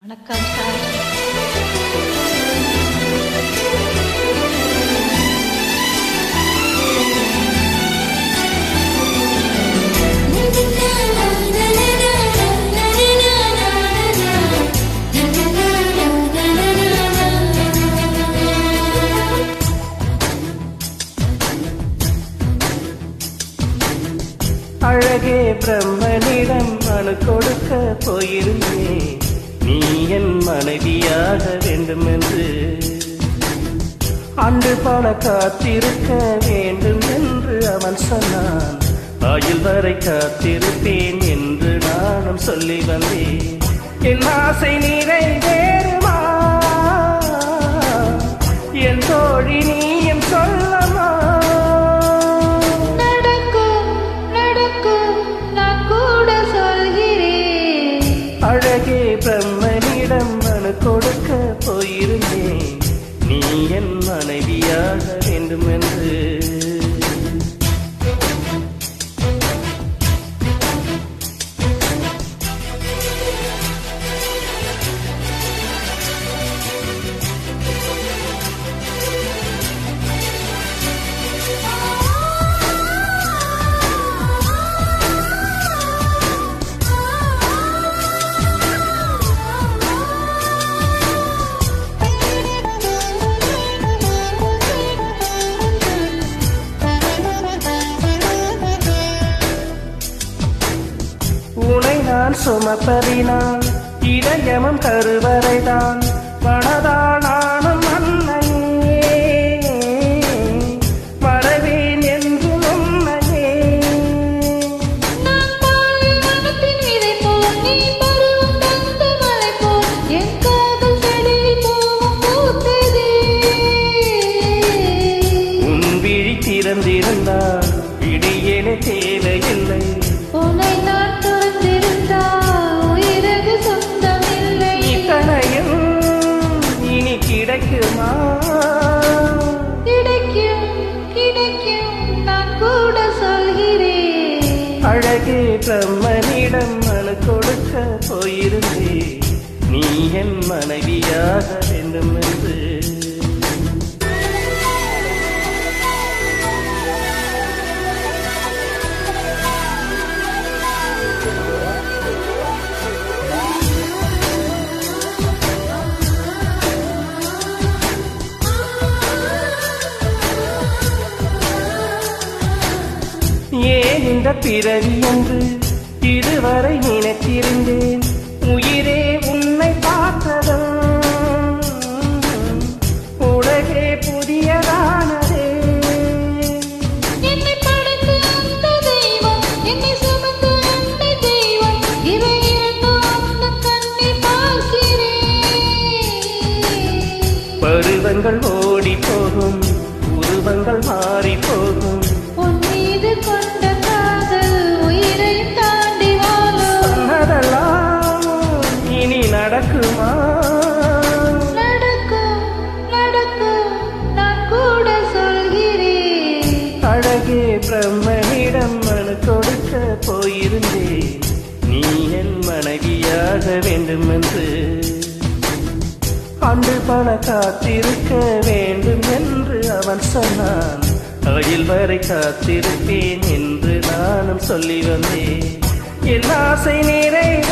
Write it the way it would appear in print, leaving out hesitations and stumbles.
வணக்கம் சார். அழகே பிரம்மனிடம் மனு கொடுக்க போயிருந்தேன், நீ என் மனைவியாக வேண்டும் என்று. அன்று பல காத்திருக்க வேண்டும் என்று அவன் சொன்னான். ஆயுள் வரை காத்திருப்பேன் என்று நானும் சொல்லி வந்தேன். என் ஆசை நிறைவேறுமா என் தோழி, நீ என் சொல்லமா? அழகே பிரம்மனிடம் மனு கொடுக்க போயிருந்தேன், நீ என் மனைவியாக வேண்டும் என்று. நான் சுமப்பதினான் இதயமும் கருவறைதான், மனதானானும் அன்னையே வரவேன் என்று உன்னையே. உன் விழி திறந்திருந்தால் விடியலே தேவையில்லை, கிடைக்குமா? கிடைக்கும் கிடைக்கும், நான் கூட சொல்கிறேன். அழகே பிரம்மனிடம் மனு கொடுக்க போயிருந்தேன், நீ என் மனைவியாக வேண்டும் என்று. ஏன் இந்த பிறவி என்று இதுவரை நினைத்திருந்தேன். உயிரே உன்னை பார்த்ததும் உலகே புதியதானதே. என்னை படைத்த அந்த தெய்வம், என்னை சுமந்த அந்த தெய்வம், இவை இரண்டும் அந்த கண்ணில் பார்க்கிறேன். பருவங்கள் ஓடி போகும், உருவங்கள் மாறி போகும், கொண்ட காதல் உயிரையும் தாண்டி வாழும். சொன்னதெல்லாம் இனி நடக்குமா? நடக்கும் நடக்கும், நான் கூட சொல்கிறேன். அழகே பிரம்மனிடம் மனு கொடுக்க போயிருந்தேன், நீ என் மனைவியாக வேண்டும் என்று. அன்று பல காத்திருக்க வேண்டும் என்று அவன் சொன்னான். ஆயுள் வரை காத்திருப்பேன் என்று நானும் சொல்லி வந்தேன். என் ஆசை நிறைவேறுமா